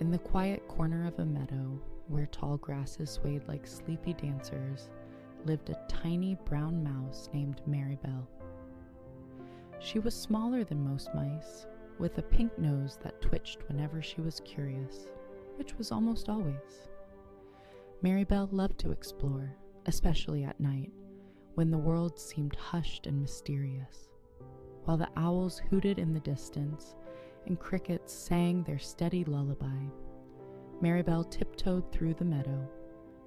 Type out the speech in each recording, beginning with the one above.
In the quiet corner of a meadow, where tall grasses swayed like sleepy dancers, lived a tiny brown mouse named Maribelle. She was smaller than most mice, with a pink nose that twitched whenever she was curious, which was almost always. Maribelle loved to explore, especially at night, when the world seemed hushed and mysterious. While the owls hooted in the distance and crickets sang their steady lullaby, Maribelle tiptoed through the meadow,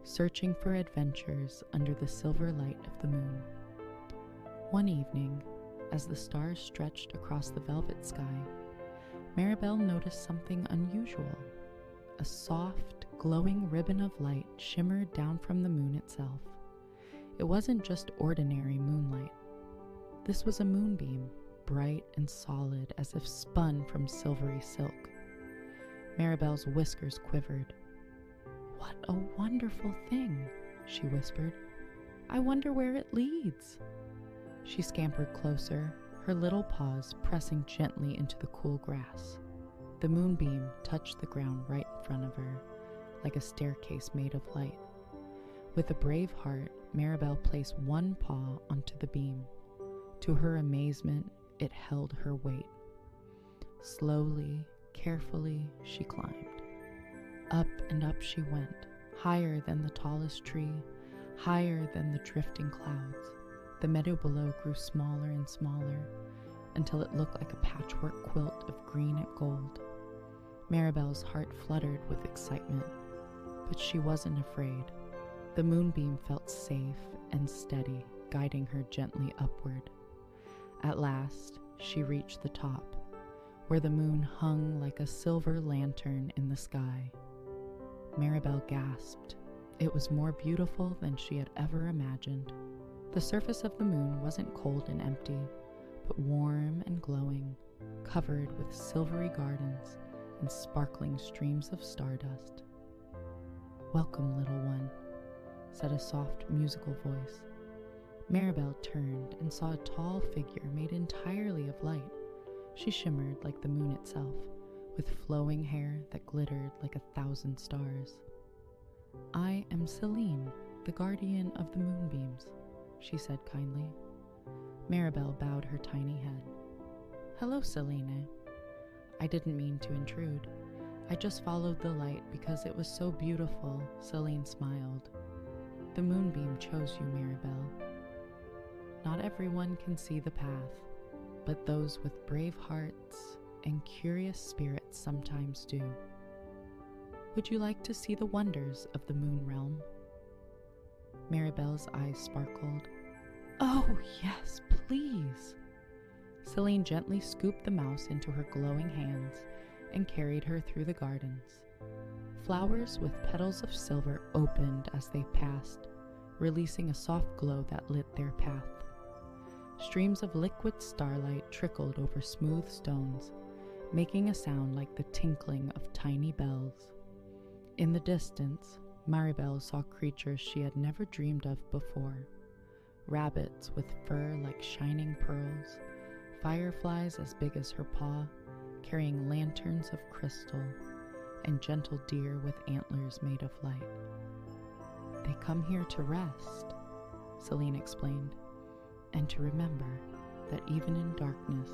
searching for adventures under the silver light of the moon. One evening, as the stars stretched across the velvet sky, Maribelle noticed something unusual. A soft, glowing ribbon of light shimmered down from the moon itself. It wasn't just ordinary moonlight. This was a moonbeam, bright and solid as if spun from silvery silk. Maribelle's whiskers quivered. "What a wonderful thing," she whispered. "I wonder where it leads." She scampered closer, her little paws pressing gently into the cool grass. The moonbeam touched the ground right in front of her, like a staircase made of light. With a brave heart, Maribelle placed one paw onto the beam. To her amazement, it held her weight. Slowly, carefully, she climbed. Up and up she went, higher than the tallest tree, higher than the drifting clouds. The meadow below grew smaller and smaller, until it looked like a patchwork quilt of green and gold. Maribelle's heart fluttered with excitement, but she wasn't afraid. The moonbeam felt safe and steady, guiding her gently upward. At last, she reached the top, where the moon hung like a silver lantern in the sky. Maribelle gasped. It was more beautiful than she had ever imagined. The surface of the moon wasn't cold and empty, but warm and glowing, covered with silvery gardens and sparkling streams of stardust. "Welcome, little one," said a soft, musical voice. Maribelle turned and saw a tall figure made entirely of light. She shimmered like the moon itself, with flowing hair that glittered like 1,000 stars. "I am Selene, the guardian of the moonbeams," she said kindly. Maribelle bowed her tiny head. "Hello, Selene. I didn't mean to intrude. I just followed the light because it was so beautiful," Selene smiled. "The moonbeam chose you, Maribelle. Not everyone can see the path, but those with brave hearts and curious spirits sometimes do. Would you like to see the wonders of the moon realm?" Maribelle's eyes sparkled. "Oh, yes, please." Selene gently scooped the mouse into her glowing hands and carried her through the gardens. Flowers with petals of silver opened as they passed, releasing a soft glow that lit their path. Streams of liquid starlight trickled over smooth stones, making a sound like the tinkling of tiny bells. In the distance, Maribelle saw creatures she had never dreamed of before. Rabbits with fur like shining pearls, fireflies as big as her paw, carrying lanterns of crystal, and gentle deer with antlers made of light. "They come here to rest," Selene explained, "and to remember that even in darkness,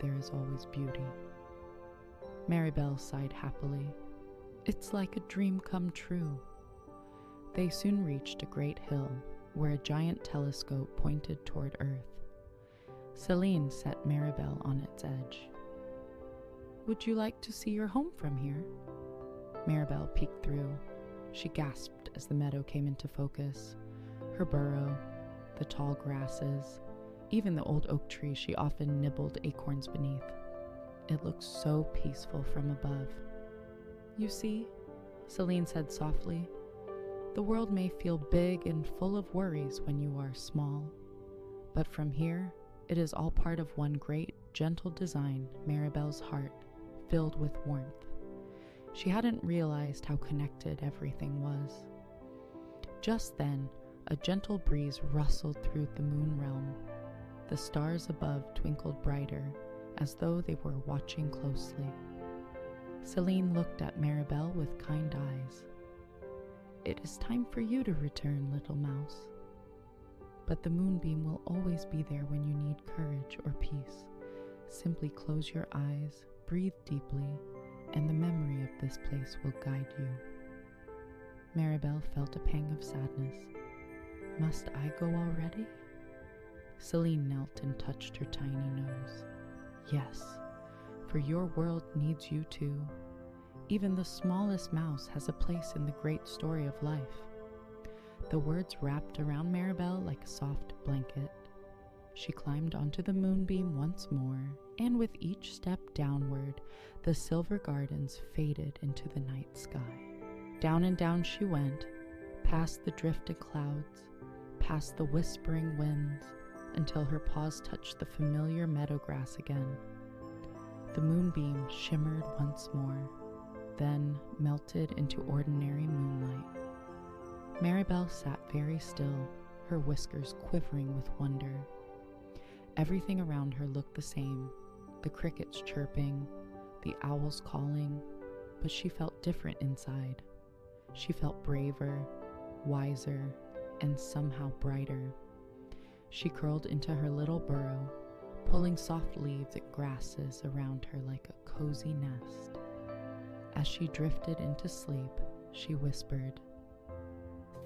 there is always beauty." Maribelle sighed happily. "It's like a dream come true." They soon reached a great hill, where a giant telescope pointed toward Earth. Selene set Maribelle on its edge. "Would you like to see your home from here?" Maribelle peeked through. She gasped as the meadow came into focus. Her burrow, the tall grasses, even the old oak tree she often nibbled acorns beneath. It looked so peaceful from above. "You see," Selene said softly, "the world may feel big and full of worries when you are small, but from here, it is all part of one great, gentle design, Maribelle's heart, filled with warmth." She hadn't realized how connected everything was. Just then, a gentle breeze rustled through the moon realm. The stars above twinkled brighter, as though they were watching closely. Selene looked at Maribelle with kind eyes. "It is time for you to return, little mouse. But the moonbeam will always be there when you need courage or peace. Simply close your eyes, breathe deeply, and the memory of this place will guide you." Maribelle felt a pang of sadness. Must I go already? Selene knelt and touched her tiny nose. Yes, for your world needs you too. Even the smallest mouse has a place in the great story of life. The words wrapped around Maribelle like a soft blanket. She climbed onto the moonbeam once more, and with each step downward, the silver gardens faded into the night sky. Down and down she went, past the drifted clouds, past the whispering winds, until her paws touched the familiar meadow grass again. The moonbeam shimmered once more, then melted into ordinary moonlight. Maribelle sat very still, her whiskers quivering with wonder. Everything around her looked the same, the crickets chirping, the owls calling, but she felt different inside. She felt braver, wiser, and somehow brighter. She curled into her little burrow, pulling soft leaves and grasses around her like a cozy nest. As she drifted into sleep, she whispered,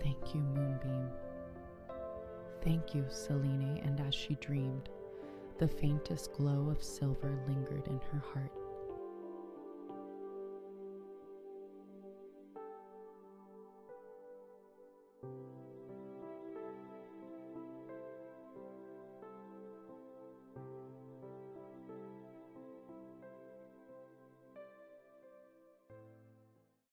"Thank you, Moonbeam." "Thank you, Selene," and as she dreamed, the faintest glow of silver lingered in her heart.